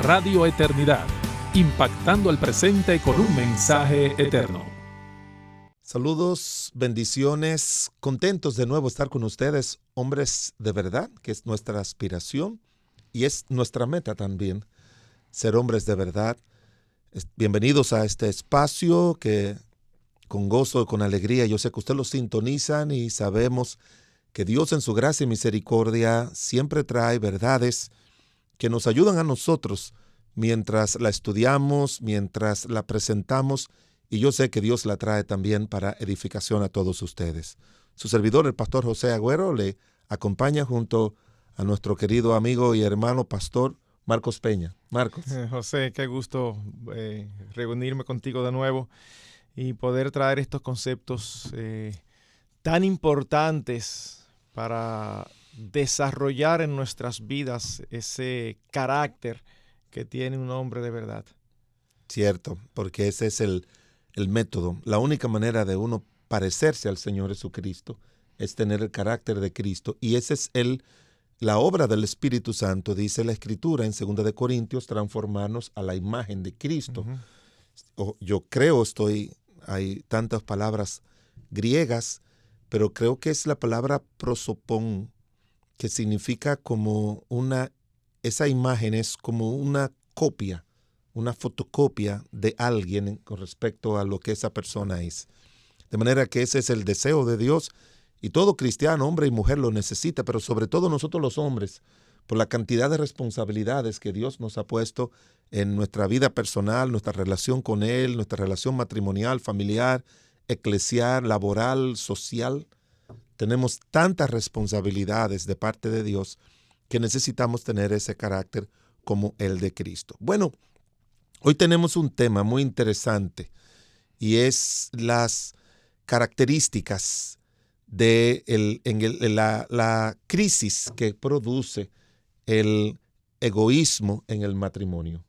Radio Eternidad, impactando el presente con un mensaje eterno. Saludos, bendiciones, contentos de nuevo estar con ustedes, hombres de verdad, que es nuestra aspiración y es nuestra meta también, ser hombres de verdad. Bienvenidos a este espacio que con gozo y con alegría, yo sé que ustedes lo sintonizan y sabemos que Dios en su gracia y misericordia siempre trae verdades que nos ayudan a nosotros mientras la estudiamos, mientras la presentamos, y yo sé que Dios la trae también para edificación a todos ustedes. Su servidor, el pastor José Agüero, le acompaña junto a nuestro querido amigo y hermano pastor Marcos Peña. Marcos. José, qué gusto reunirme contigo de nuevo y poder traer estos conceptos tan importantes para desarrollar en nuestras vidas ese carácter que tiene un hombre de verdad. Cierto, porque ese es el método. La única manera de uno parecerse al Señor Jesucristo es tener el carácter de Cristo, y esa es la obra del Espíritu Santo, dice la Escritura en 2 de Corintios, transformarnos a la imagen de Cristo. Yo creo, hay tantas palabras griegas, pero creo que es la palabra prosopón, que significa como esa imagen es como una copia, una fotocopia de alguien con respecto a lo que esa persona es. De manera que ese es el deseo de Dios, y todo cristiano, hombre y mujer, lo necesita, pero sobre todo nosotros los hombres, por la cantidad de responsabilidades que Dios nos ha puesto en nuestra vida personal, nuestra relación con Él, nuestra relación matrimonial, familiar, eclesial, laboral, social. Tenemos tantas responsabilidades de parte de Dios que necesitamos tener ese carácter como el de Cristo. Bueno, hoy tenemos un tema muy interesante y es las características de la crisis que produce el egoísmo en el matrimonio.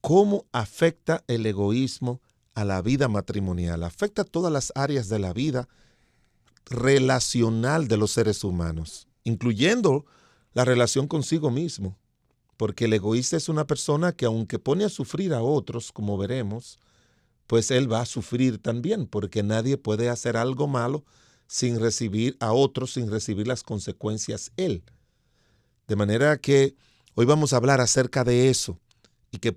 ¿Cómo afecta el egoísmo a la vida matrimonial? Afecta todas las áreas de la vida relacional de los seres humanos, incluyendo la relación consigo mismo, porque el egoísta es una persona que, aunque pone a sufrir a otros, como veremos, pues él va a sufrir también, porque nadie puede hacer algo malo sin recibir a otros, sin recibir las consecuencias él. De manera que hoy vamos a hablar acerca de eso, y que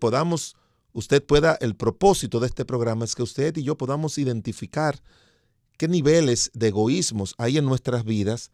el propósito de este programa es que usted y yo podamos identificar qué niveles de egoísmos hay en nuestras vidas,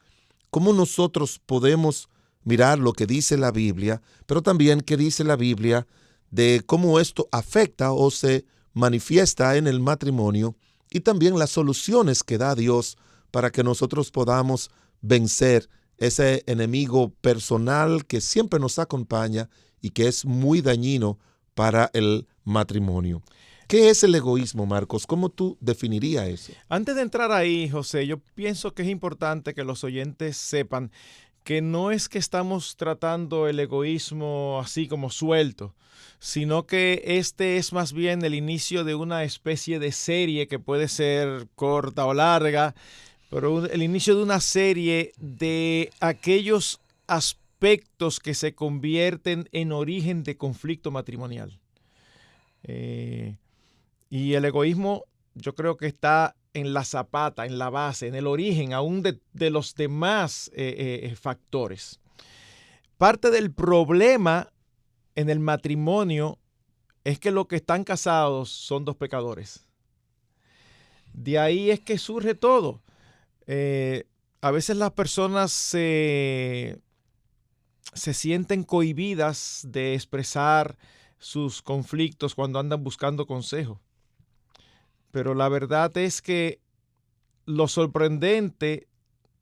cómo nosotros podemos mirar lo que dice la Biblia, pero también qué dice la Biblia de cómo esto afecta o se manifiesta en el matrimonio, y también las soluciones que da Dios para que nosotros podamos vencer ese enemigo personal que siempre nos acompaña y que es muy dañino para el matrimonio. ¿Qué es el egoísmo, Marcos? ¿Cómo tú definirías eso? Antes de entrar ahí, José, yo pienso que es importante que los oyentes sepan que no es que estamos tratando el egoísmo así como suelto, sino que este es más bien el inicio de una especie de serie que puede ser corta o larga, pero el inicio de una serie de aquellos aspectos que se convierten en origen de conflicto matrimonial. Y el egoísmo, yo creo que está en la zapata, en la base, en el origen aún de los demás factores. Parte del problema en el matrimonio es que los que están casados son dos pecadores. De ahí es que surge todo. A veces las personas se sienten cohibidas de expresar sus conflictos cuando andan buscando consejo. Pero la verdad es que lo sorprendente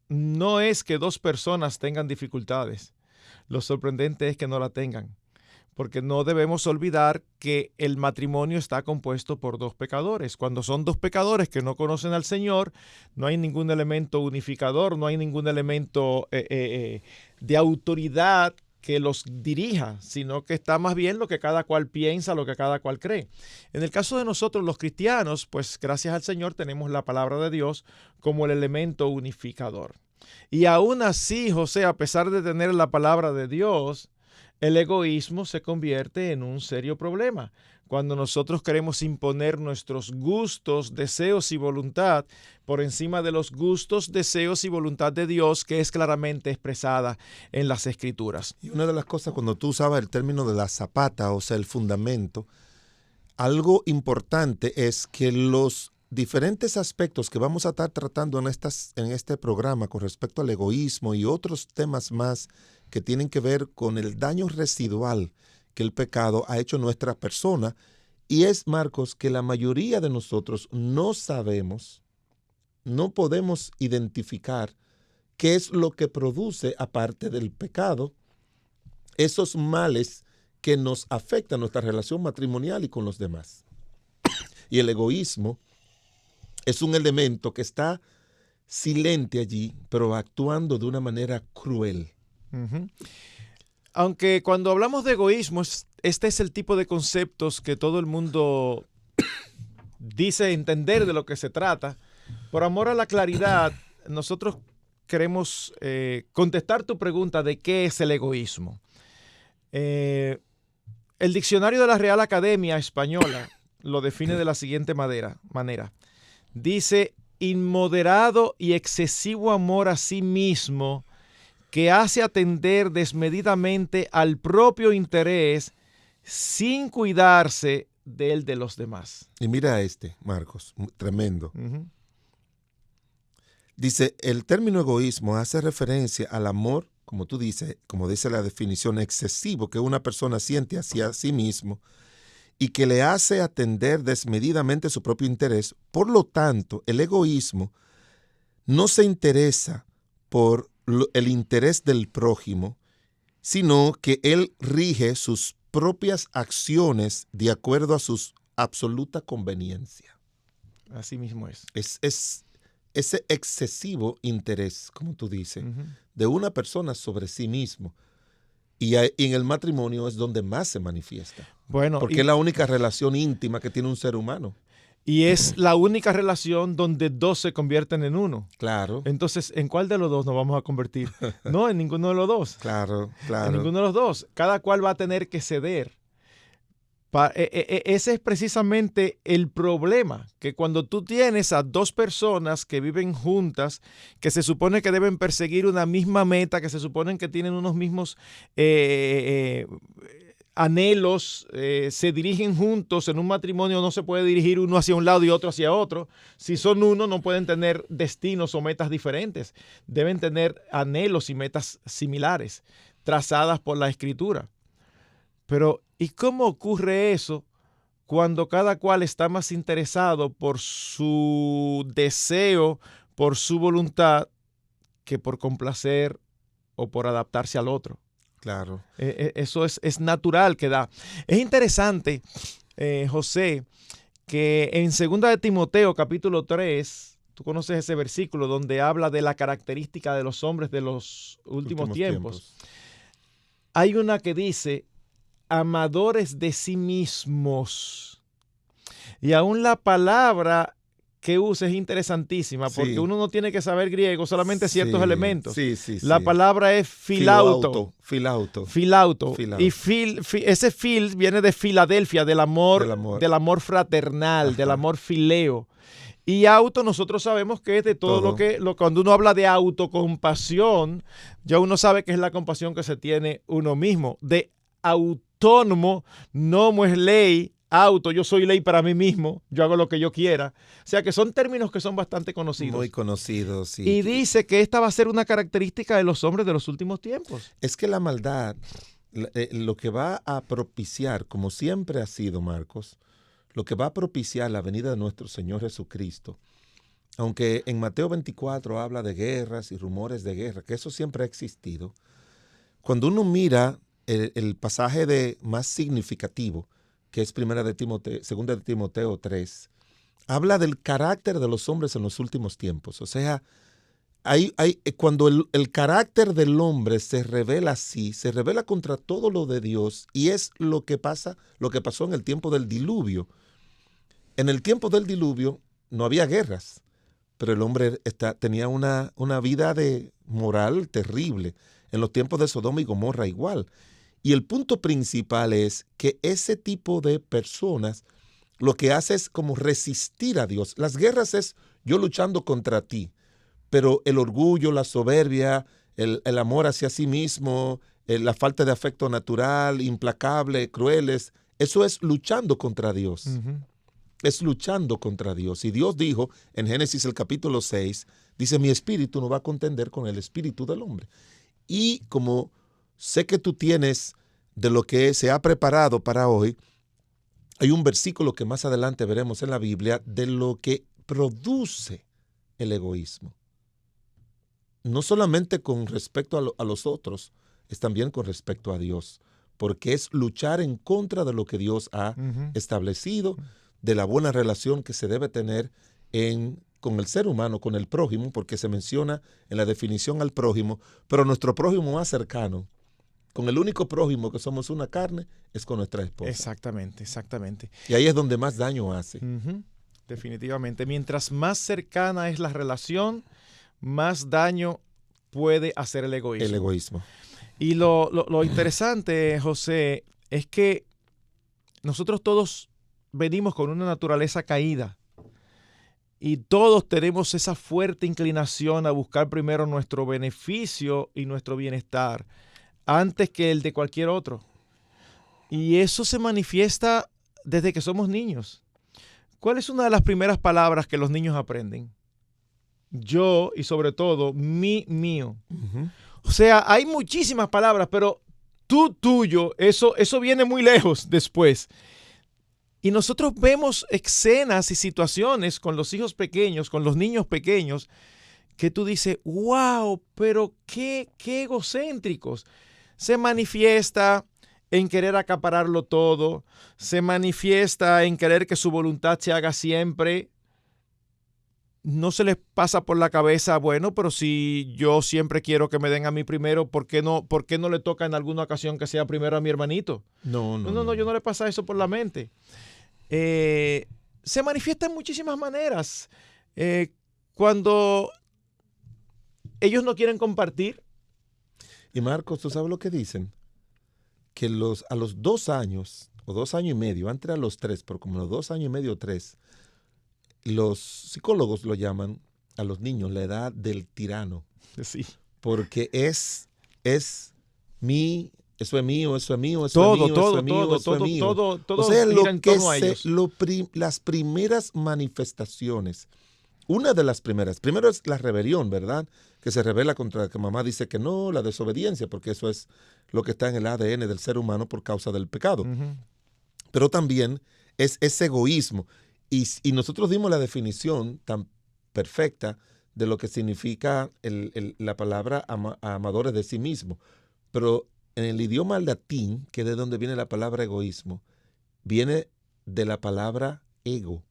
no es que dos personas tengan dificultades. Lo sorprendente es que no la tengan. Porque no debemos olvidar que el matrimonio está compuesto por dos pecadores. Cuando son dos pecadores que no conocen al Señor, no hay ningún elemento unificador, no hay ningún elemento de autoridad que los dirija, sino que está más bien lo que cada cual piensa, lo que cada cual cree. En el caso de nosotros los cristianos, pues gracias al Señor tenemos la palabra de Dios como el elemento unificador. Y aún así, José, a pesar de tener la palabra de Dios, el egoísmo se convierte en un serio problema. Cuando nosotros queremos imponer nuestros gustos, deseos y voluntad por encima de los gustos, deseos y voluntad de Dios, que es claramente expresada en las Escrituras. Y una de las cosas, cuando tú usabas el término de la zapata, o sea, el fundamento, algo importante es que los diferentes aspectos que vamos a estar tratando en este programa con respecto al egoísmo y otros temas más que tienen que ver con el daño residual que el pecado ha hecho en nuestra persona, y es, Marcos, que la mayoría de nosotros no sabemos, no podemos identificar qué es lo que produce, aparte del pecado, esos males que nos afectan nuestra relación matrimonial y con los demás. Y el egoísmo es un elemento que está silente allí, pero actuando de una manera cruel. Uh-huh. Aunque cuando hablamos de egoísmo, este es el tipo de conceptos que todo el mundo dice entender de lo que se trata. Por amor a la claridad, nosotros queremos contestar tu pregunta de qué es el egoísmo. El diccionario de la Real Academia Española lo define de la siguiente manera. Dice: inmoderado y excesivo amor a sí mismo que hace atender desmedidamente al propio interés sin cuidarse del de los demás. Y mira Marcos, tremendo. Uh-huh. Dice, el término egoísmo hace referencia al amor, como tú dices, como dice la definición, excesivo que una persona siente hacia sí mismo y que le hace atender desmedidamente su propio interés. Por lo tanto, el egoísmo no se interesa por el interés del prójimo, sino que él rige sus propias acciones de acuerdo a su absoluta conveniencia. Así mismo es. Es ese excesivo interés, como tú dices, Uh-huh. de una persona sobre sí mismo. Y en el matrimonio es donde más se manifiesta. Bueno, porque es la única relación íntima que tiene un ser humano. Y es la única relación donde dos se convierten en uno. Claro. Entonces, ¿en cuál de los dos nos vamos a convertir? No, en ninguno de los dos. Claro. En ninguno de los dos. Cada cual va a tener que ceder. Ese es precisamente el problema, que cuando tú tienes a dos personas que viven juntas, que se supone que deben perseguir una misma meta, que se suponen que tienen unos mismos anhelos, se dirigen juntos. En un matrimonio no se puede dirigir uno hacia un lado y otro hacia otro. Si son uno, no pueden tener destinos o metas diferentes. Deben tener anhelos y metas similares, trazadas por la Escritura. Pero, ¿y cómo ocurre eso cuando cada cual está más interesado por su deseo, por su voluntad, que por complacer o por adaptarse al otro? Claro. Eso es natural que da. Es interesante, José, que en 2 de Timoteo, capítulo 3, tú conoces ese versículo donde habla de la característica de los hombres de los últimos tiempos. Hay una que dice: amadores de sí mismos. Y aún la palabra que usa es interesantísima, porque sí. uno no tiene que saber griego, solamente ciertos elementos. Sí, la palabra es filauto. Filauto. Y ese fil viene de Filadelfia, del amor fraternal, del amor fileo. Y auto, nosotros sabemos que es de todo. Cuando uno habla de autocompasión, ya uno sabe que es la compasión que se tiene uno mismo. De autónomo, nomo es ley, auto, yo soy ley para mí mismo, yo hago lo que yo quiera. O sea que son términos que son bastante conocidos. Muy conocidos, sí. Y dice que esta va a ser una característica de los hombres de los últimos tiempos. Es que la maldad, lo que va a propiciar, como siempre ha sido, Marcos, lo que va a propiciar la venida de nuestro Señor Jesucristo, aunque en Mateo 24 habla de guerras y rumores de guerra, que eso siempre ha existido, cuando uno mira el pasaje más significativo, que es 2 de Timoteo 3, habla del carácter de los hombres en los últimos tiempos. O sea, cuando el carácter del hombre se revela así, se revela contra todo lo de Dios, y es lo que pasó en el tiempo del diluvio. En el tiempo del diluvio no había guerras, pero el hombre tenía una vida moral terrible. En los tiempos de Sodoma y Gomorra igual. Y el punto principal es que ese tipo de personas lo que hace es como resistir a Dios. Las guerras es yo luchando contra ti, pero el orgullo, la soberbia, el amor hacia sí mismo, la falta de afecto natural, implacable, crueles, eso es luchando contra Dios. Ujú. Es luchando contra Dios. Y Dios dijo en Génesis el capítulo 6, dice, mi espíritu no va a contender con el espíritu del hombre. Y como sé que tú tienes de lo que se ha preparado para hoy, hay un versículo que más adelante veremos en la Biblia de lo que produce el egoísmo. No solamente con respecto a los otros, es también con respecto a Dios, porque es luchar en contra de lo que Dios ha Ujú. establecido, de la buena relación que se debe tener con el ser humano, con el prójimo, porque se menciona en la definición al prójimo, pero nuestro prójimo más cercano, con el único prójimo que somos una carne, es con nuestra esposa. Exactamente, exactamente. Y ahí es donde más daño hace. Ujú. Definitivamente. Mientras más cercana es la relación, más daño puede hacer el egoísmo. El egoísmo. Y lo interesante, José, es que nosotros todos venimos con una naturaleza caída y todos tenemos esa fuerte inclinación a buscar primero nuestro beneficio y nuestro bienestar antes que el de cualquier otro. Y eso se manifiesta desde que somos niños. ¿Cuál es una de las primeras palabras que los niños aprenden? Yo y sobre todo mi, mío. Uh-huh. O sea, hay muchísimas palabras, pero tú, tuyo, eso viene muy lejos después. Y nosotros vemos escenas y situaciones con los hijos pequeños, con los niños pequeños, que tú dices, wow, pero qué egocéntricos. Se manifiesta en querer acapararlo todo, se manifiesta en querer que su voluntad se haga siempre. No se les pasa por la cabeza, bueno, pero si yo siempre quiero que me den a mí primero, ¿por qué no le toca en alguna ocasión que sea primero a mi hermanito? No, Yo no le pasa eso por la mente. Se manifiesta en muchísimas maneras. Cuando ellos no quieren compartir. Y Marcos, ¿tú sabes lo que dicen? Que a los 2 años, o 2 años y medio, antes a los 3, pero como los 2 años y medio o 3, los psicólogos lo llaman a los niños la edad del tirano. Sí. Porque es mi, eso es mío, eso es mío, eso Todo, es mío, todo, eso es mío, todo, eso es mío. todo O sea, gira en torno a ellos. las primeras manifestaciones, una de las primeras, primero es la rebelión, ¿verdad? Que se rebela contra que mamá dice que no, la desobediencia, porque eso es lo que está en el ADN del ser humano por causa del pecado. Uh-huh. Pero también es ese egoísmo. Y nosotros dimos la definición tan perfecta de lo que significa la palabra amadores de sí mismo. Pero en el idioma latín, que es de donde viene la palabra egoísmo, viene de la palabra ego.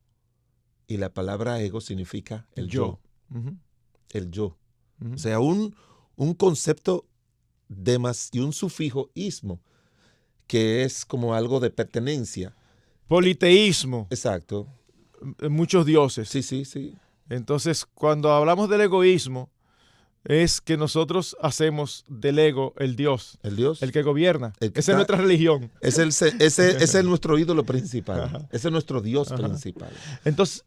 Y la palabra ego significa el yo. Uh-huh. El yo. Uh-huh. O sea, un concepto y un sufijo ismo, que es como algo de pertenencia. Politeísmo. Exacto. Muchos dioses. Sí. Entonces, cuando hablamos del egoísmo, es que nosotros hacemos del ego el Dios. El Dios. El que gobierna. El que Esa es nuestra religión. Ese es nuestro ídolo principal. Ajá. Ese es nuestro Dios principal. Entonces,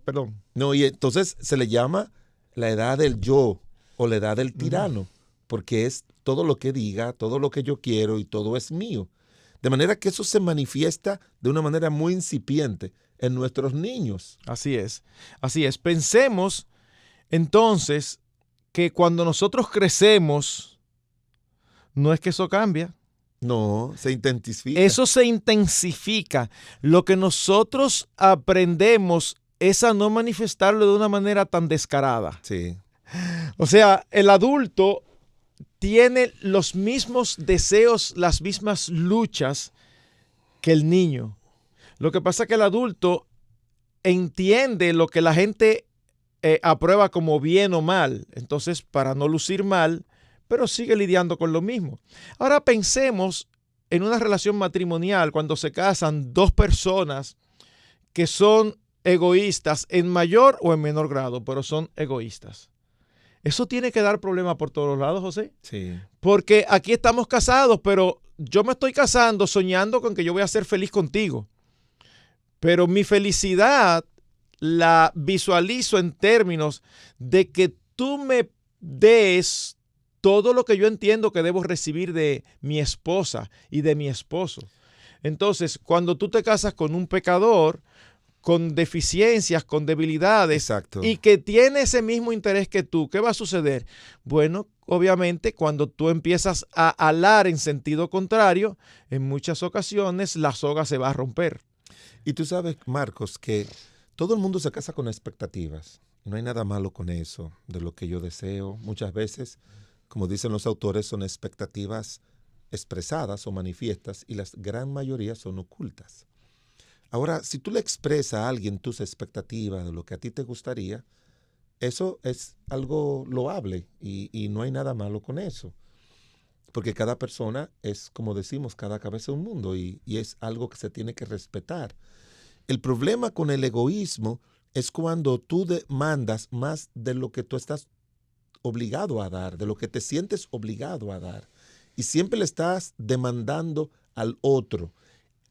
perdón. No, y entonces se le llama la edad del yo o la edad del tirano, porque es todo lo que diga, todo lo que yo quiero y todo es mío. De manera que eso se manifiesta de una manera muy incipiente en nuestros niños. Así es. Pensemos entonces que cuando nosotros crecemos, no es que eso cambia. No, se intensifica. Eso se intensifica. Lo que nosotros aprendemos es a no manifestarlo de una manera tan descarada. Sí. O sea, el adulto tiene los mismos deseos, las mismas luchas que el niño. Lo que pasa es que el adulto entiende lo que la gente aprueba como bien o mal. Entonces, para no lucir mal, pero sigue lidiando con lo mismo. Ahora pensemos en una relación matrimonial cuando se casan dos personas que son egoístas en mayor o en menor grado, pero son egoístas. Eso tiene que dar problemas por todos los lados, José. Sí. Porque aquí estamos casados, pero yo me estoy casando soñando con que yo voy a ser feliz contigo. Pero mi felicidad la visualizo en términos de que tú me des todo lo que yo entiendo que debo recibir de mi esposa y de mi esposo. Entonces, cuando tú te casas con un pecador, con deficiencias, con debilidades, Exacto. y que tiene ese mismo interés que tú, ¿qué va a suceder? Bueno, obviamente, cuando tú empiezas a alar en sentido contrario, en muchas ocasiones la soga se va a romper. Y tú sabes, Marcos, que todo el mundo se casa con expectativas. No hay nada malo con eso, de lo que yo deseo. Muchas veces, como dicen los autores, son expectativas expresadas o manifiestas y la gran mayoría son ocultas. Ahora, si tú le expresas a alguien tus expectativas de lo que a ti te gustaría, eso es algo loable y no hay nada malo con eso. Porque cada persona es, como decimos, cada cabeza es un mundo y es algo que se tiene que respetar. El problema con el egoísmo es cuando tú demandas más de lo que tú estás obligado a dar, de lo que te sientes obligado a dar. Y siempre le estás demandando al otro.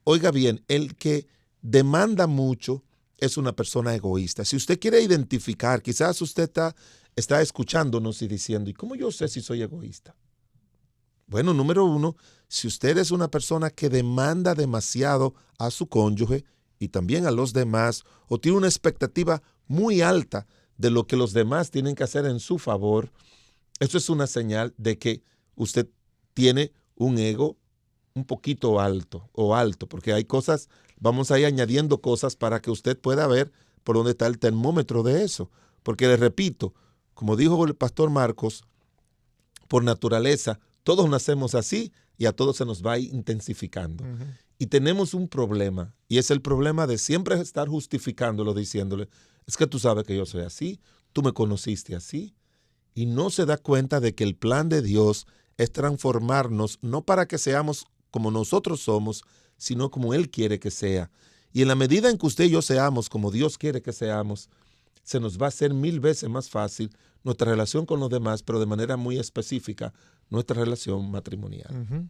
Oiga bien, el que demanda mucho es una persona egoísta. Si usted quiere identificar, quizás usted está escuchándonos y diciendo, ¿y cómo yo sé si soy egoísta? Bueno, número uno, si usted es una persona que demanda demasiado a su cónyuge y también a los demás, o tiene una expectativa muy alta de lo que los demás tienen que hacer en su favor, eso es una señal de que usted tiene un ego un poquito alto, porque hay cosas, vamos a ir añadiendo cosas para que usted pueda ver por dónde está el termómetro de eso. Porque le repito, como dijo el pastor Marcos, por naturaleza, todos nacemos así y a todos se nos va intensificando. Uh-huh. Y tenemos un problema, y es el problema de siempre estar justificándolo, diciéndole, es que tú sabes que yo soy así, tú me conociste así, y no se da cuenta de que el plan de Dios es transformarnos, no para que seamos como nosotros somos, sino como Él quiere que sea. Y en la medida en que usted y yo seamos como Dios quiere que seamos, se nos va a hacer 1000 veces más fácil nuestra relación con los demás, pero de manera muy específica, nuestra relación matrimonial. Uh-huh.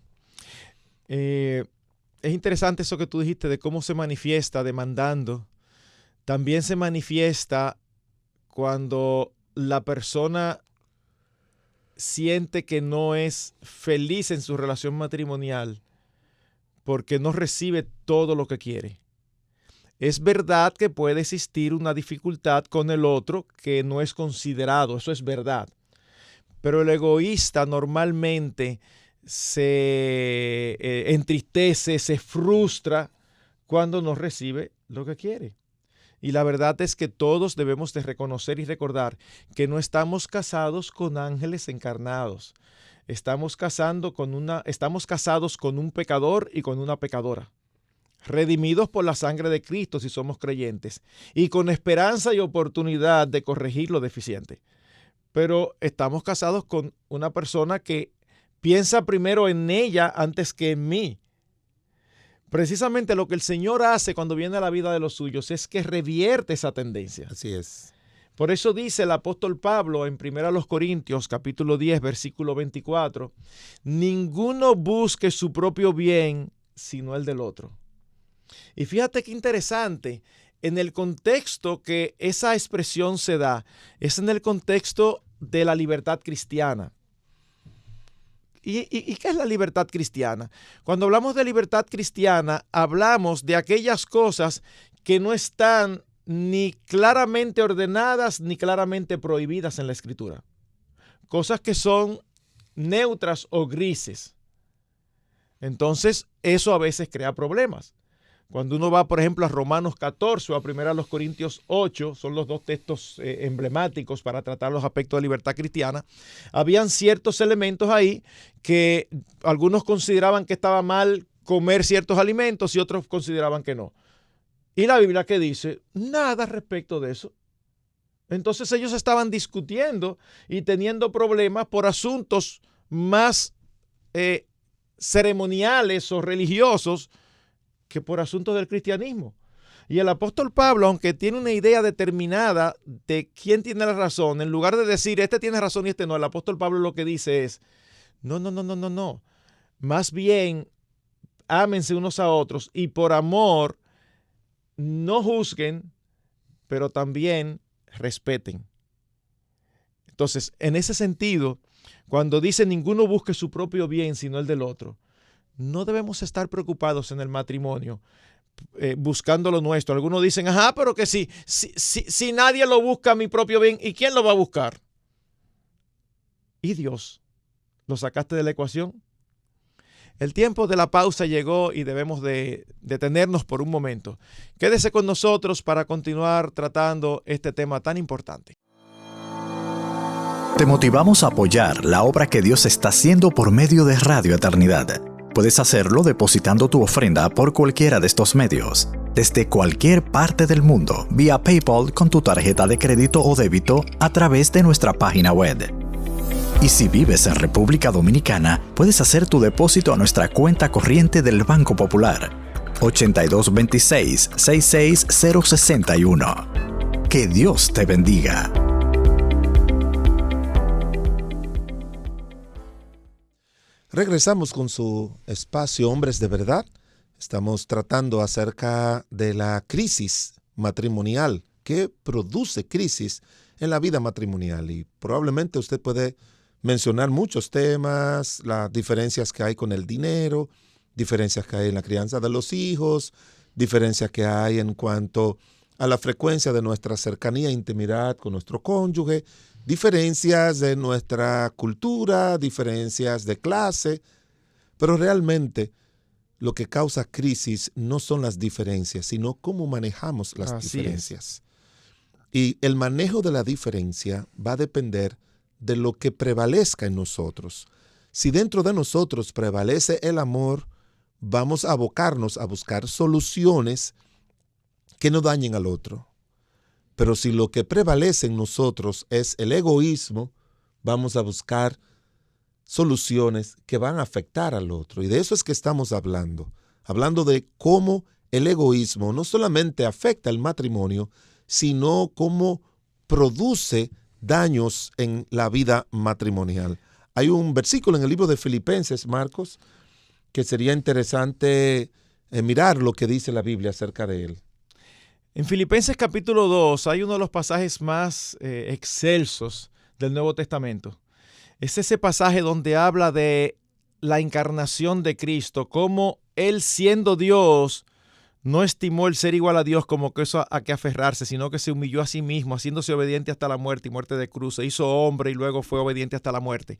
Es interesante eso que tú dijiste de cómo se manifiesta demandando. También se manifiesta cuando la persona siente que no es feliz en su relación matrimonial porque no recibe todo lo que quiere. Es verdad que puede existir una dificultad con el otro que no es considerado, eso es verdad. Pero el egoísta normalmente se entristece, se frustra cuando no recibe lo que quiere. Y la verdad es que todos debemos de reconocer y recordar que no estamos casados con ángeles encarnados. Estamos casados con un pecador y con una pecadora, redimidos por la sangre de Cristo si somos creyentes, y con esperanza y oportunidad de corregir lo deficiente. Pero estamos casados con una persona que piensa primero en ella antes que en mí. Precisamente lo que el Señor hace cuando viene a la vida de los suyos es que revierte esa tendencia. Así es. Por eso dice el apóstol Pablo en 1 Corintios capítulo 10, versículo 24, ninguno busque su propio bien, sino el del otro. Y fíjate qué interesante, en el contexto que esa expresión se da, es en el contexto de la libertad cristiana. ¿Y qué es la libertad cristiana? Cuando hablamos de libertad cristiana, hablamos de aquellas cosas que no están ni claramente ordenadas ni claramente prohibidas en la Escritura. Cosas que son neutras o grises. Entonces, eso a veces crea problemas. Cuando uno va, por ejemplo, a Romanos 14 o a 1 Corintios 8, son los dos textos emblemáticos para tratar los aspectos de libertad cristiana, habían ciertos elementos ahí que algunos consideraban que estaba mal comer ciertos alimentos y otros consideraban que no. Y la Biblia, ¿qué dice? Nada respecto de eso. Entonces ellos estaban discutiendo y teniendo problemas por asuntos más ceremoniales o religiosos que por asuntos del cristianismo. Y el apóstol Pablo, aunque tiene una idea determinada de quién tiene la razón, en lugar de decir, este tiene razón y este no, el apóstol Pablo lo que dice es, no. Más bien, ámense unos a otros y por amor no juzguen, pero también respeten. Entonces, en ese sentido, cuando dice ninguno busque su propio bien, sino el del otro, no debemos estar preocupados en el matrimonio buscando lo nuestro. Algunos dicen, pero que si nadie lo busca mi propio bien, ¿y quién lo va a buscar? ¿Y Dios? ¿Lo sacaste de la ecuación? El tiempo de la pausa llegó y debemos de detenernos por un momento. Quédese con nosotros para continuar tratando este tema tan importante. Te motivamos a apoyar la obra que Dios está haciendo por medio de Radio Eternidad. Puedes hacerlo depositando tu ofrenda por cualquiera de estos medios, desde cualquier parte del mundo, vía PayPal con tu tarjeta de crédito o débito a través de nuestra página web. Y si vives en República Dominicana, puedes hacer tu depósito a nuestra cuenta corriente del Banco Popular, 8226-66061. Que Dios te bendiga. Regresamos con su espacio Hombres de Verdad. Estamos tratando acerca de la crisis matrimonial que produce crisis en la vida matrimonial. Y probablemente usted puede mencionar muchos temas, las diferencias que hay con el dinero, diferencias que hay en la crianza de los hijos, diferencias que hay en cuanto a la frecuencia de nuestra cercanía e intimidad con nuestro cónyuge, diferencias de nuestra cultura, diferencias de clase, pero realmente lo que causa crisis no son las diferencias, sino cómo manejamos las diferencias. Y el manejo de la diferencia va a depender de lo que prevalezca en nosotros. Si dentro de nosotros prevalece el amor, vamos a abocarnos a buscar soluciones que no dañen al otro. Pero si lo que prevalece en nosotros es el egoísmo, vamos a buscar soluciones que van a afectar al otro. Y de eso es que estamos hablando de cómo el egoísmo no solamente afecta al matrimonio, sino cómo produce daños en la vida matrimonial. Hay un versículo en el libro de Filipenses, Marcos, que sería interesante mirar lo que dice la Biblia acerca de él. En Filipenses capítulo 2 hay uno de los pasajes más excelsos del Nuevo Testamento. Es ese pasaje donde habla de la encarnación de Cristo, cómo Él siendo Dios no estimó el ser igual a Dios como que eso a que aferrarse, sino que se humilló a sí mismo, haciéndose obediente hasta la muerte y muerte de cruz. Se hizo hombre y luego fue obediente hasta la muerte.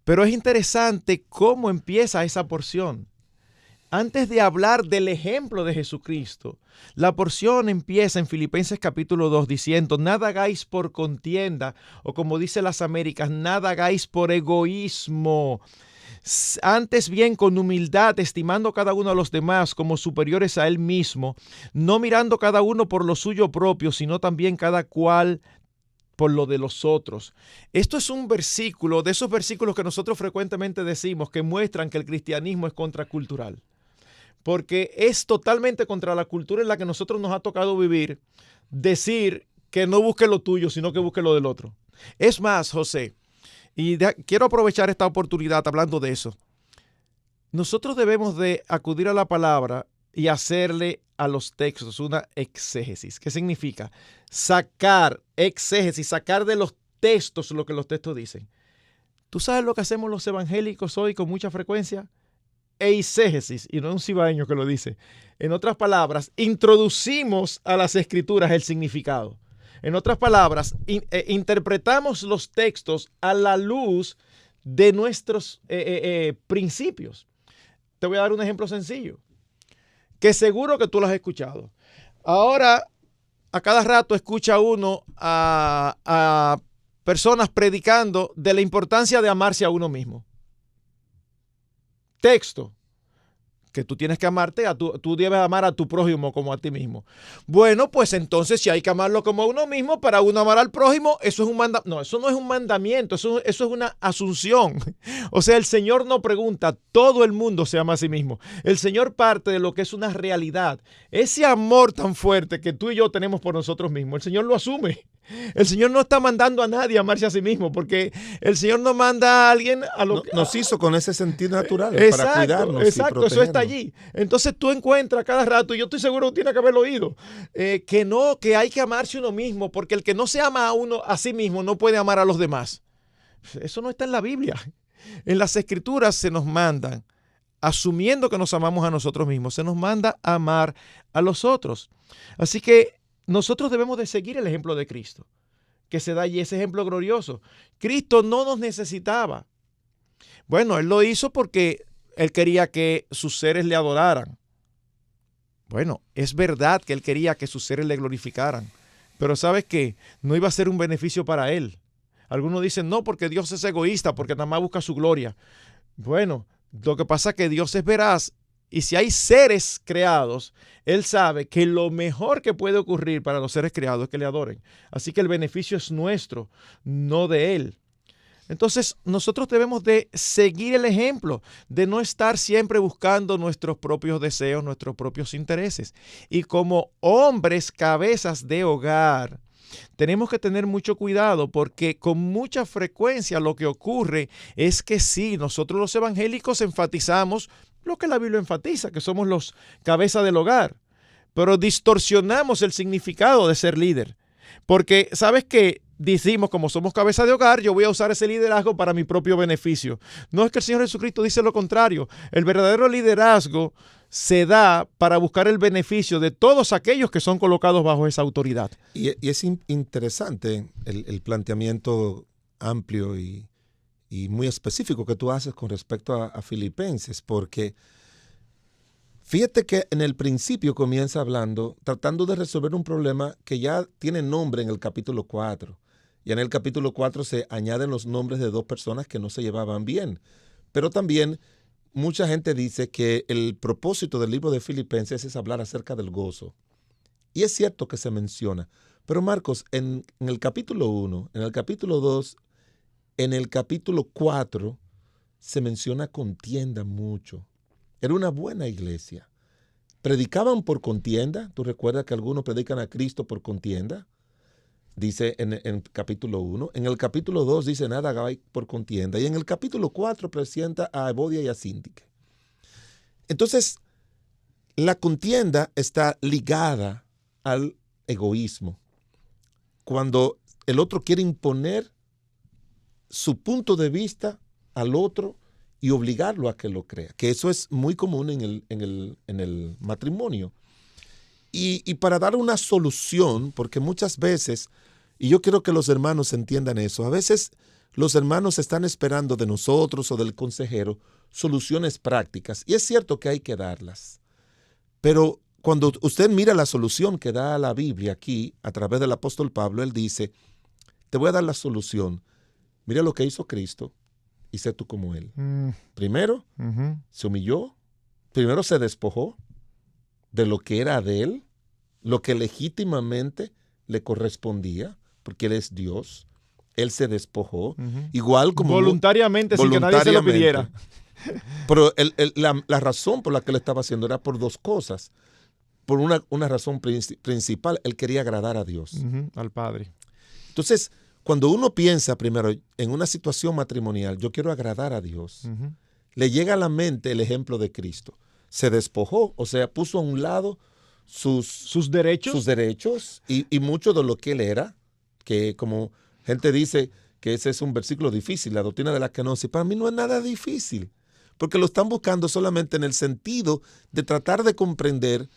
Pero es interesante cómo empieza esa porción. Antes de hablar del ejemplo de Jesucristo, la porción empieza en Filipenses capítulo 2 diciendo, nada hagáis por contienda, o como dice las Américas, nada hagáis por egoísmo. Antes bien con humildad, estimando cada uno a los demás como superiores a él mismo, no mirando cada uno por lo suyo propio, sino también cada cual por lo de los otros. Esto es un versículo, de esos versículos que nosotros frecuentemente decimos que muestran que el cristianismo es contracultural. Porque es totalmente contra la cultura en la que nosotros nos ha tocado vivir, decir que no busque lo tuyo, sino que busque lo del otro. Es más, José, y quiero aprovechar esta oportunidad hablando de eso. Nosotros debemos de acudir a la palabra y hacerle a los textos una exégesis. ¿Qué significa? Sacar de los textos lo que los textos dicen. ¿Tú sabes lo que hacemos los evangélicos hoy con mucha frecuencia? Eisegesis, y no es un cibaeño que lo dice. En otras palabras, introducimos a las escrituras el significado. En otras palabras, interpretamos los textos a la luz de nuestros principios. Te voy a dar un ejemplo sencillo, que seguro que tú lo has escuchado. Ahora, a cada rato escucha uno a personas predicando de la importancia de amarse a uno mismo. Texto. que tú tienes que amarte, tú debes amar a tu prójimo como a ti mismo. Bueno, pues entonces si hay que amarlo como a uno mismo, para uno amar al prójimo, eso es un mandamiento. No, eso no es un mandamiento, eso es una asunción. O sea, el Señor no pregunta, todo el mundo se ama a sí mismo. El Señor parte de lo que es una realidad. Ese amor tan fuerte que tú y yo tenemos por nosotros mismos, el Señor lo asume. El Señor no está mandando a nadie a amarse a sí mismo, porque el Señor no manda a alguien a lo que... Nos hizo con ese sentido natural para cuidarnos. Exacto, eso está allí. Entonces tú encuentras cada rato, y yo estoy seguro que tiene que haberlo oído, que hay que amarse uno mismo, porque el que no se ama a uno a sí mismo no puede amar a los demás. Eso no está en la Biblia. En las Escrituras se nos mandan, asumiendo que nos amamos a nosotros mismos, se nos manda a amar a los otros. Así que nosotros debemos de seguir el ejemplo de Cristo, que se da allí, ese ejemplo glorioso. Cristo no nos necesitaba. Bueno, Él lo hizo porque Él quería que sus seres le adoraran. Bueno, es verdad que Él quería que sus seres le glorificaran, pero ¿sabes qué? No iba a ser un beneficio para Él. Algunos dicen, no, porque Dios es egoísta, porque nada más busca su gloria. Bueno, lo que pasa es que Dios es veraz. Y si hay seres creados, Él sabe que lo mejor que puede ocurrir para los seres creados es que le adoren. Así que el beneficio es nuestro, no de Él. Entonces, nosotros debemos de seguir el ejemplo, de no estar siempre buscando nuestros propios deseos, nuestros propios intereses. Y como hombres, cabezas de hogar, tenemos que tener mucho cuidado, porque con mucha frecuencia lo que ocurre es que sí, nosotros los evangélicos enfatizamos lo que la Biblia enfatiza, que somos los cabezas del hogar, pero distorsionamos el significado de ser líder. Porque, ¿sabes qué? Decimos, como somos cabeza de hogar, yo voy a usar ese liderazgo para mi propio beneficio. No, es que el Señor Jesucristo dice lo contrario. El verdadero liderazgo se da para buscar el beneficio de todos aquellos que son colocados bajo esa autoridad. Y es interesante el planteamiento amplio y muy específico que tú haces con respecto a Filipenses, porque fíjate que en el principio comienza hablando, tratando de resolver un problema que ya tiene nombre en el capítulo 4. Y en el capítulo 4 se añaden los nombres de dos personas que no se llevaban bien. Pero también mucha gente dice que el propósito del libro de Filipenses es hablar acerca del gozo. Y es cierto que se menciona. Pero Marcos, en el capítulo 1, en el capítulo 2, en el capítulo 4 se menciona contienda mucho. Era una buena iglesia. Predicaban por contienda. ¿Tú recuerdas que algunos predican a Cristo por contienda? Dice en capítulo 1. En el capítulo 2 dice nada hagáis por contienda. Y en el capítulo 4 presenta a Evodia y a Síntique. Entonces, la contienda está ligada al egoísmo. Cuando el otro quiere imponer su punto de vista al otro y obligarlo a que lo crea, que eso es muy común en el matrimonio. Y para dar una solución, porque muchas veces, y yo quiero que los hermanos entiendan eso, a veces los hermanos están esperando de nosotros o del consejero soluciones prácticas, y es cierto que hay que darlas, pero cuando usted mira la solución que da la Biblia aquí, a través del apóstol Pablo, él dice, te voy a dar la solución. Mira lo que hizo Cristo y sé tú como Él. Primero, se humilló. Primero se despojó de lo que era de Él, lo que legítimamente le correspondía, porque Él es Dios. Él se despojó. Igual como... Voluntariamente, sin que nadie se lo pidiera. Pero la razón por la que Él estaba haciendo era por dos cosas. Por una razón principal, Él quería agradar a Dios. Al Padre. Entonces, cuando uno piensa primero en una situación matrimonial, yo quiero agradar a Dios, le llega a la mente el ejemplo de Cristo. Se despojó, o sea, puso a un lado sus derechos y mucho de lo que él era, que como gente dice que ese es un versículo difícil, la doctrina de la kenosis. Para mí no es nada difícil, porque lo están buscando solamente en el sentido de tratar de comprender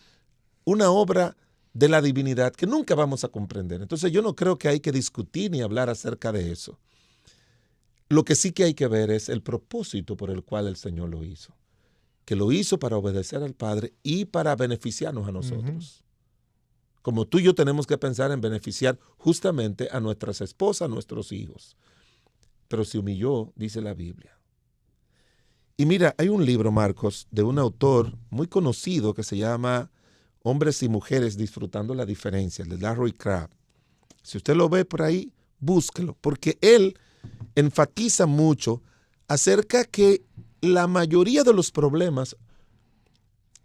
una obra de la divinidad que nunca vamos a comprender. Entonces yo no creo que hay que discutir ni hablar acerca de eso. Lo que sí que hay que ver es el propósito por el cual el Señor lo hizo. Que lo hizo para obedecer al Padre y para beneficiarnos a nosotros. Como tú y yo tenemos que pensar en beneficiar justamente a nuestras esposas, a nuestros hijos. Pero se humilló, dice la Biblia. Y mira, hay un libro, Marcos, de un autor muy conocido que se llama Hombres y Mujeres Disfrutando la Diferencia, de Larry Crabb. Si usted lo ve por ahí, búsquelo, porque él enfatiza mucho acerca que la mayoría de los problemas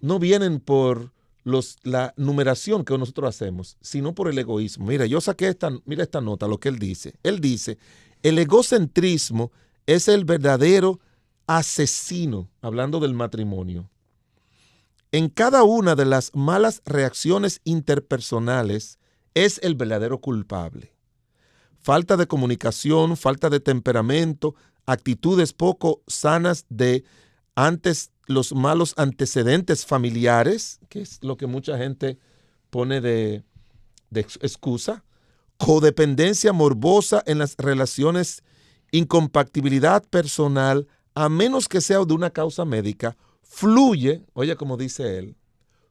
no vienen por la numeración que nosotros hacemos, sino por el egoísmo. Mira, yo saqué mira esta nota, lo que él dice. Él dice, el egocentrismo es el verdadero asesino, hablando del matrimonio. En cada una de las malas reacciones interpersonales es el verdadero culpable. Falta de comunicación, falta de temperamento, actitudes poco sanas de antes los malos antecedentes familiares, que es lo que mucha gente pone de excusa, codependencia morbosa en las relaciones, incompatibilidad personal, a menos que sea de una causa médica, fluye, oye como dice él,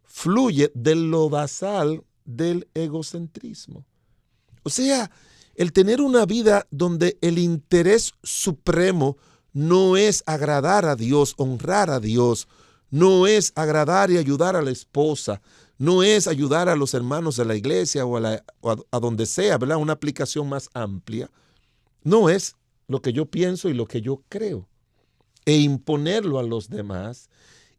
fluye del lodazal del egocentrismo. O sea, el tener una vida donde el interés supremo no es agradar a Dios, honrar a Dios, no es agradar y ayudar a la esposa, no es ayudar a los hermanos de la iglesia o a donde sea, ¿verdad? Una aplicación más amplia. No es lo que yo pienso y lo que yo creo. E imponerlo a los demás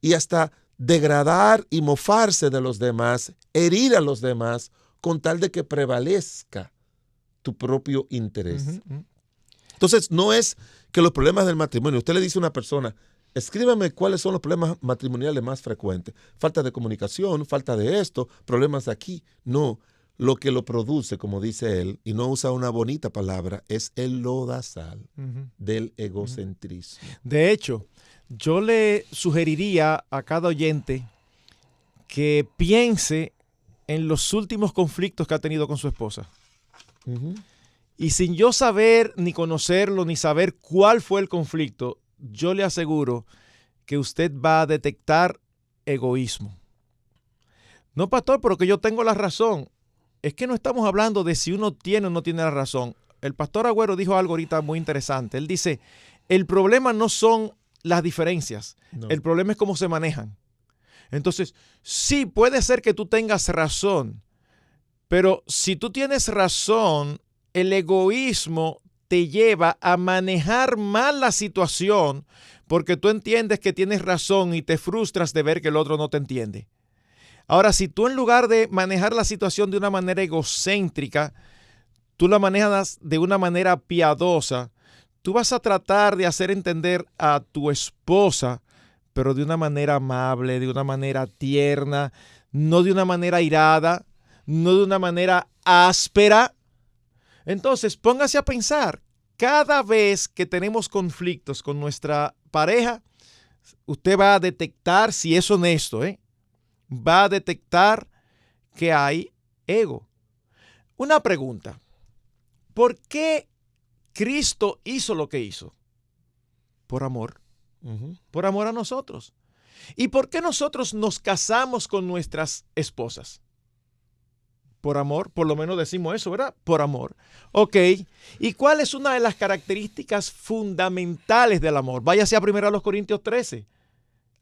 y hasta degradar y mofarse de los demás, herir a los demás con tal de que prevalezca tu propio interés. Entonces, no es que los problemas del matrimonio, usted le dice a una persona, escríbame cuáles son los problemas matrimoniales más frecuentes. Falta de comunicación, falta de esto, problemas de aquí. No, lo que lo produce, como dice él, y no usa una bonita palabra, es el lodazal del egocentrismo. De hecho, yo le sugeriría a cada oyente que piense en los últimos conflictos que ha tenido con su esposa. Y sin yo saber, ni conocerlo, ni saber cuál fue el conflicto, yo le aseguro que usted va a detectar egoísmo. No, pastor, pero que yo tengo la razón. Es que no estamos hablando de si uno tiene o no tiene la razón. El pastor Agüero dijo algo ahorita muy interesante. Él dice, el problema no son las diferencias, no. El problema es cómo se manejan. Entonces, sí, puede ser que tú tengas razón, pero si tú tienes razón, el egoísmo te lleva a manejar mal la situación porque tú entiendes que tienes razón y te frustras de ver que el otro no te entiende. Ahora, si tú en lugar de manejar la situación de una manera egocéntrica, tú la manejas de una manera piadosa, tú vas a tratar de hacer entender a tu esposa, pero de una manera amable, de una manera tierna, no de una manera airada, no de una manera áspera. Entonces, póngase a pensar, cada vez que tenemos conflictos con nuestra pareja, usted va a detectar, si es honesto, va a detectar que hay ego. Una pregunta, ¿por qué Cristo hizo lo que hizo? Por amor. Por amor a nosotros. ¿Y por qué nosotros nos casamos con nuestras esposas? Por amor, por lo menos decimos eso, ¿verdad? Por amor. Ok. ¿Y cuál es una de las características fundamentales del amor? Váyase a 1 Corintios 13.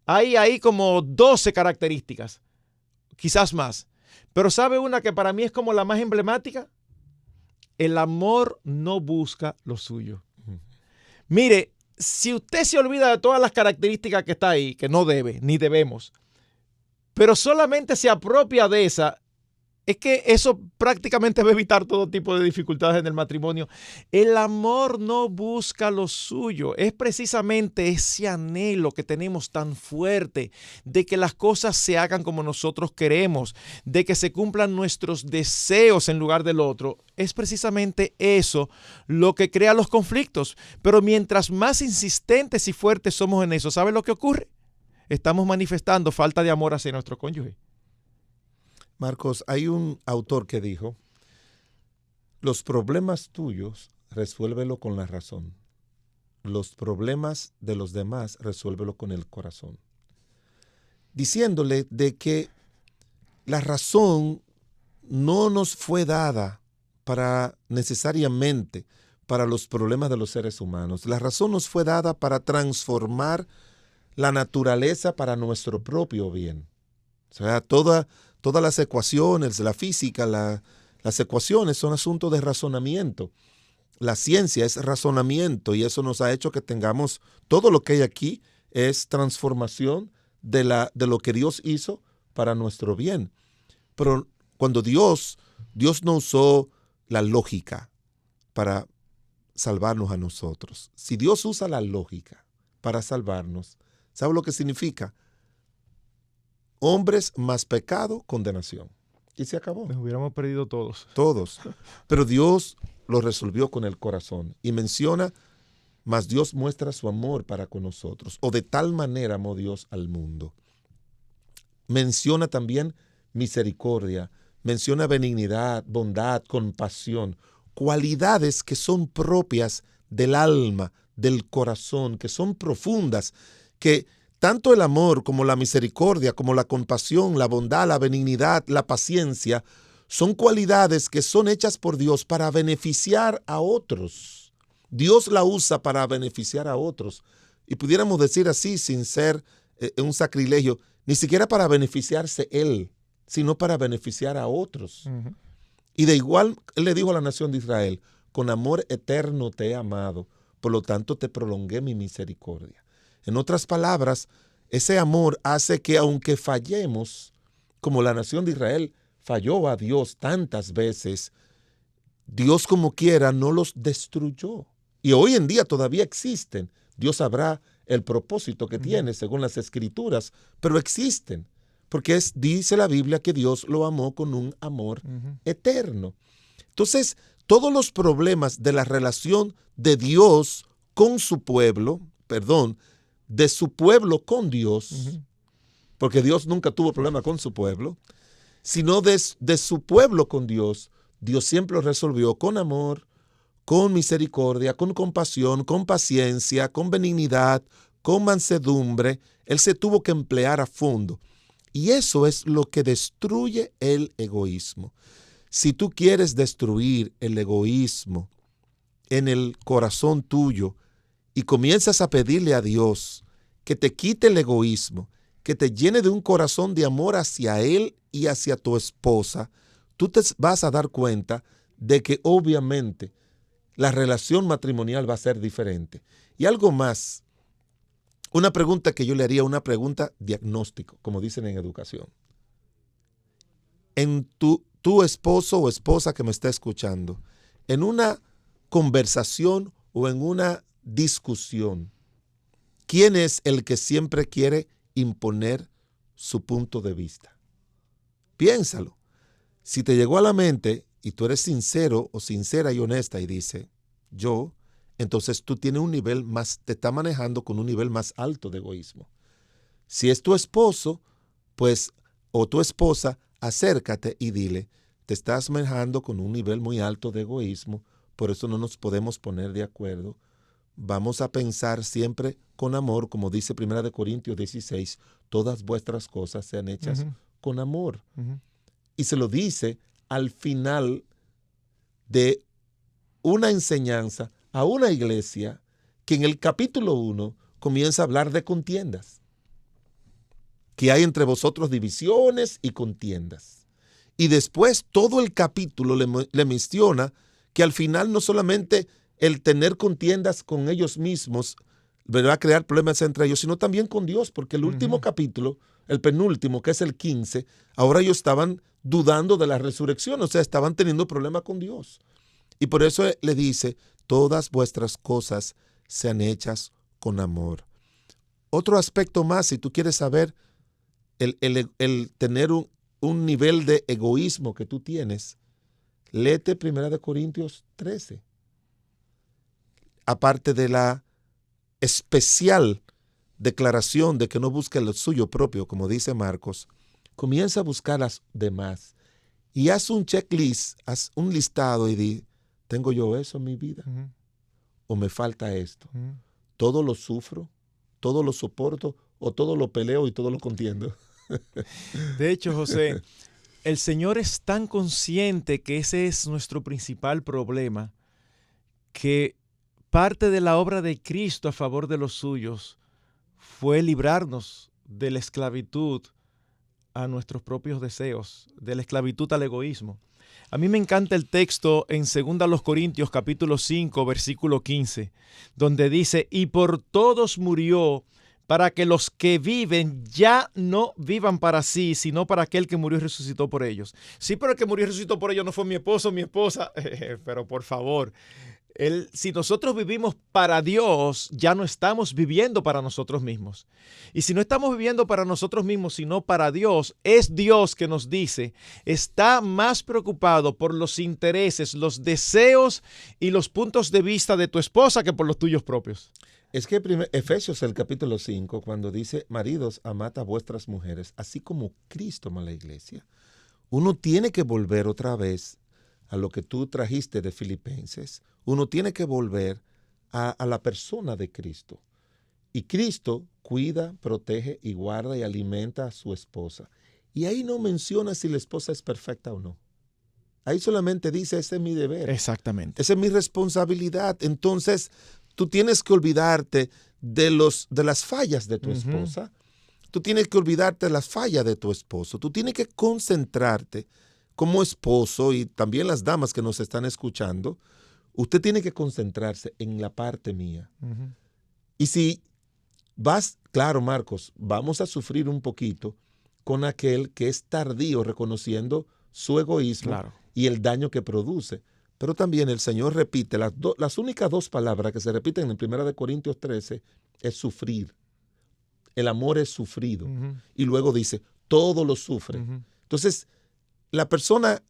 Hay ahí como 12 características, quizás más. Pero ¿sabe una que para mí es como la más emblemática? El amor no busca lo suyo. Mire, si usted se olvida de todas las características que está ahí, que no debe, ni debemos, pero solamente se apropia de esa, es que eso prácticamente va a evitar todo tipo de dificultades en el matrimonio. El amor no busca lo suyo. Es precisamente ese anhelo que tenemos tan fuerte de que las cosas se hagan como nosotros queremos, de que se cumplan nuestros deseos en lugar del otro. Es precisamente eso lo que crea los conflictos. Pero mientras más insistentes y fuertes somos en eso, ¿sabe lo que ocurre? Estamos manifestando falta de amor hacia nuestro cónyuge. Marcos, hay un autor que dijo, los problemas tuyos resuélvelo con la razón. Los problemas de los demás resuélvelo con el corazón. Diciéndole de que la razón no nos fue dada necesariamente para los problemas de los seres humanos. La razón nos fue dada para transformar la naturaleza para nuestro propio bien. O sea, todas las ecuaciones, la física, las ecuaciones son asuntos de razonamiento. La ciencia es razonamiento y eso nos ha hecho que tengamos todo lo que hay aquí es transformación de lo que Dios hizo para nuestro bien. Pero cuando Dios no usó la lógica para salvarnos a nosotros. Si Dios usa la lógica para salvarnos, ¿sabe lo que significa? Hombres más pecado, condenación. Y se acabó. Nos hubiéramos perdido todos. Todos. Pero Dios lo resolvió con el corazón. Y menciona, mas Dios muestra su amor para con nosotros. O de tal manera amó Dios al mundo. Menciona también misericordia. Menciona benignidad, bondad, compasión. Cualidades que son propias del alma, del corazón, que son profundas, que tanto el amor como la misericordia, como la compasión, la bondad, la benignidad, la paciencia, son cualidades que son hechas por Dios para beneficiar a otros. Dios la usa para beneficiar a otros. Y pudiéramos decir así, sin ser un sacrilegio, ni siquiera para beneficiarse Él, sino para beneficiar a otros. Uh-huh. Y de igual, Él le dijo a la nación de Israel, con amor eterno te he amado, por lo tanto te prolongué mi misericordia. En otras palabras, ese amor hace que aunque fallemos, como la nación de Israel falló a Dios tantas veces, Dios como quiera no los destruyó. Y hoy en día todavía existen. Dios sabrá el propósito que tiene según las Escrituras, pero existen. Porque dice la Biblia que Dios lo amó con un amor eterno. Entonces, todos los problemas de la relación de Dios con su pueblo, de su pueblo con Dios, porque Dios nunca tuvo problema con su pueblo, sino de su pueblo con Dios, Dios siempre lo resolvió con amor, con misericordia, con compasión, con paciencia, con benignidad, con mansedumbre. Él se tuvo que emplear a fondo. Y eso es lo que destruye el egoísmo. Si tú quieres destruir el egoísmo en el corazón tuyo y comienzas a pedirle a Dios que te quite el egoísmo, que te llene de un corazón de amor hacia Él y hacia tu esposa, tú te vas a dar cuenta de que obviamente la relación matrimonial va a ser diferente. Y algo más, una pregunta que yo le haría, una pregunta diagnóstico, como dicen en educación. En tu esposo o esposa que me está escuchando, en una conversación o en una discusión, ¿quién es el que siempre quiere imponer su punto de vista? Piénsalo. Si te llegó a la mente y tú eres sincero o sincera y honesta y dice, yo, entonces tú tienes un nivel más, te está manejando con un nivel más alto de egoísmo. Si es tu esposo, pues, o tu esposa, acércate y dile, te estás manejando con un nivel muy alto de egoísmo, por eso no nos podemos poner de acuerdo. Vamos a pensar siempre con amor, como dice 1 Corintios 16, todas vuestras cosas sean hechas con amor. Y se lo dice al final de una enseñanza a una iglesia que en el capítulo 1 comienza a hablar de contiendas. Que hay entre vosotros divisiones y contiendas. Y después todo el capítulo le menciona que al final no solamente el tener contiendas con ellos mismos va a crear problemas entre ellos, sino también con Dios, porque el último capítulo, el penúltimo, que es el 15, ahora ellos estaban dudando de la resurrección, o sea, estaban teniendo problemas con Dios. Y por eso le dice, todas vuestras cosas sean hechas con amor. Otro aspecto más, si tú quieres saber el tener un nivel de egoísmo que tú tienes, léete 1 Corintios 13. Aparte de la especial declaración de que no busque lo suyo propio, como dice Marcos, comienza a buscar las demás y haz un checklist, haz un listado y di, ¿tengo yo eso en mi vida? ¿O me falta esto? ¿Todo lo sufro? ¿Todo lo soporto? ¿O todo lo peleo y todo lo contiendo? De hecho, José, el Señor es tan consciente que ese es nuestro principal problema, que parte de la obra de Cristo a favor de los suyos fue librarnos de la esclavitud a nuestros propios deseos, de la esclavitud al egoísmo. A mí me encanta el texto en 2 Corintios capítulo 5, versículo 15, donde dice, y por todos murió, para que los que viven ya no vivan para sí, sino para aquel que murió y resucitó por ellos. Sí, pero el que murió y resucitó por ellos no fue mi esposo o mi esposa. Pero por favor, si nosotros vivimos para Dios, ya no estamos viviendo para nosotros mismos. Y si no estamos viviendo para nosotros mismos, sino para Dios, es Dios que nos dice, está más preocupado por los intereses, los deseos y los puntos de vista de tu esposa que por los tuyos propios. Es que Efesios, el capítulo 5, cuando dice, maridos, amad a vuestras mujeres, así como Cristo amó a la iglesia, uno tiene que volver otra vez a lo que tú trajiste de Filipenses. Uno tiene que volver a la persona de Cristo. Y Cristo cuida, protege y guarda y alimenta a su esposa. Y ahí no menciona si la esposa es perfecta o no. Ahí solamente dice, ese es mi deber. Exactamente. Esa es mi responsabilidad. Entonces, tú tienes que olvidarte de las fallas de tu esposa. Tú tienes que olvidarte de las fallas de tu esposo. Tú tienes que concentrarte como esposo, y también las damas que nos están escuchando, usted tiene que concentrarse en la parte mía. Y si claro, Marcos, vamos a sufrir un poquito con aquel que es tardío reconociendo su egoísmo, claro, y el daño que produce. Pero también el Señor repite, las únicas dos palabras que se repiten en 1 Corintios 13 es sufrir. El amor es sufrido. Y luego dice, todo lo sufre. Entonces, la persona,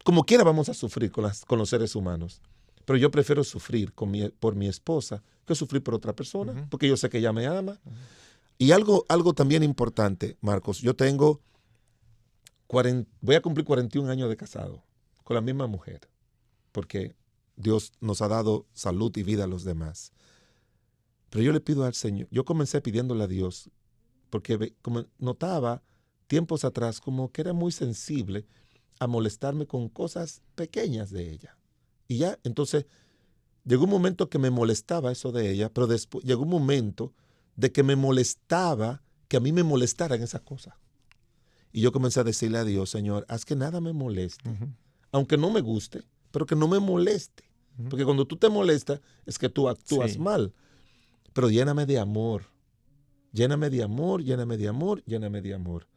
como quiera vamos a sufrir con los seres humanos. Pero yo prefiero sufrir por mi esposa que sufrir por otra persona, porque yo sé que ella me ama. Y algo también importante, Marcos, yo voy a cumplir 41 años de casado con la misma mujer, porque Dios nos ha dado salud y vida a los demás. Pero yo le pido al Señor, yo comencé pidiéndole a Dios, porque como notaba tiempos atrás como que era muy sensible a molestarme con cosas pequeñas de ella. Y ya, entonces, llegó un momento que me molestaba eso de ella, pero después llegó un momento de que me molestaba que a mí me molestaran esas cosas. Y yo comencé a decirle a Dios, Señor, haz que nada me moleste, aunque no me guste, pero que no me moleste. Porque cuando tú te molestas es que tú actúas mal. Pero lléname de amor, lléname de amor, lléname de amor, lléname de amor.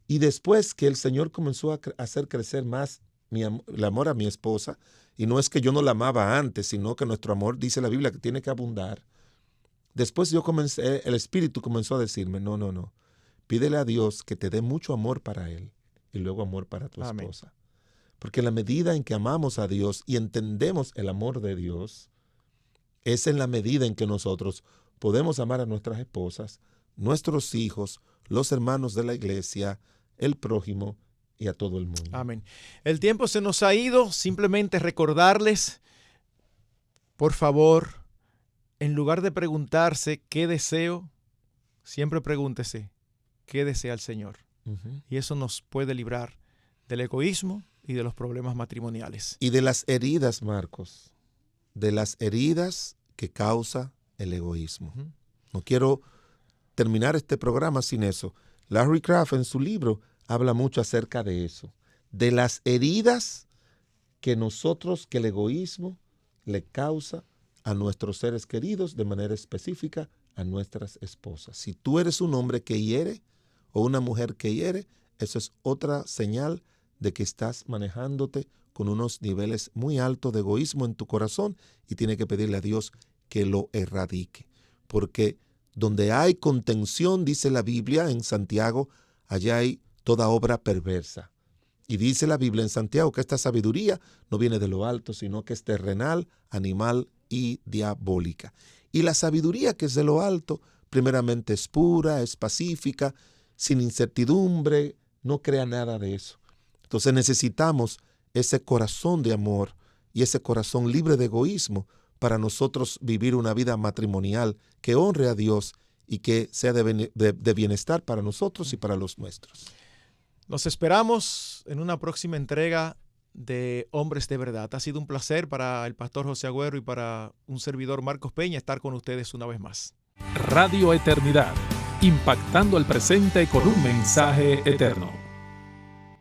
Y después que el Señor comenzó a hacer crecer más el amor a mi esposa, y no es que yo no la amaba antes, sino que nuestro amor, dice la Biblia, que tiene que abundar. Después el Espíritu comenzó a decirme, no, pídele a Dios que te dé mucho amor para Él y luego amor para tu esposa. Porque en la medida en que amamos a Dios y entendemos el amor de Dios, es en la medida en que nosotros podemos amar a nuestras esposas, nuestros hijos, los hermanos de la iglesia, el prójimo y a todo el mundo. Amén. El tiempo se nos ha ido. Simplemente recordarles, por favor, en lugar de preguntarse qué deseo, siempre pregúntese qué desea el Señor. Y eso nos puede librar del egoísmo y de los problemas matrimoniales. Y de las heridas, Marcos, de las heridas que causa el egoísmo. No quiero terminar este programa sin eso. Larry Craft en su libro habla mucho acerca de eso, de las heridas que el egoísmo le causa a nuestros seres queridos, de manera específica a nuestras esposas. Si tú eres un hombre que hiere o una mujer que hiere, eso es otra señal de que estás manejándote con unos niveles muy altos de egoísmo en tu corazón y tienes que pedirle a Dios que lo erradique. Porque donde hay contención, dice la Biblia en Santiago, allá hay toda obra perversa. Y dice la Biblia en Santiago que esta sabiduría no viene de lo alto, sino que es terrenal, animal y diabólica. Y la sabiduría que es de lo alto, primeramente es pura, es pacífica, sin incertidumbre, no crea nada de eso. Entonces necesitamos ese corazón de amor y ese corazón libre de egoísmo para nosotros vivir una vida matrimonial que honre a Dios y que sea de bienestar para nosotros y para los nuestros. Nos esperamos en una próxima entrega de Hombres de Verdad. Ha sido un placer para el pastor José Agüero y para un servidor Marcos Peña estar con ustedes una vez más. Radio Eternidad, impactando el presente con un mensaje eterno.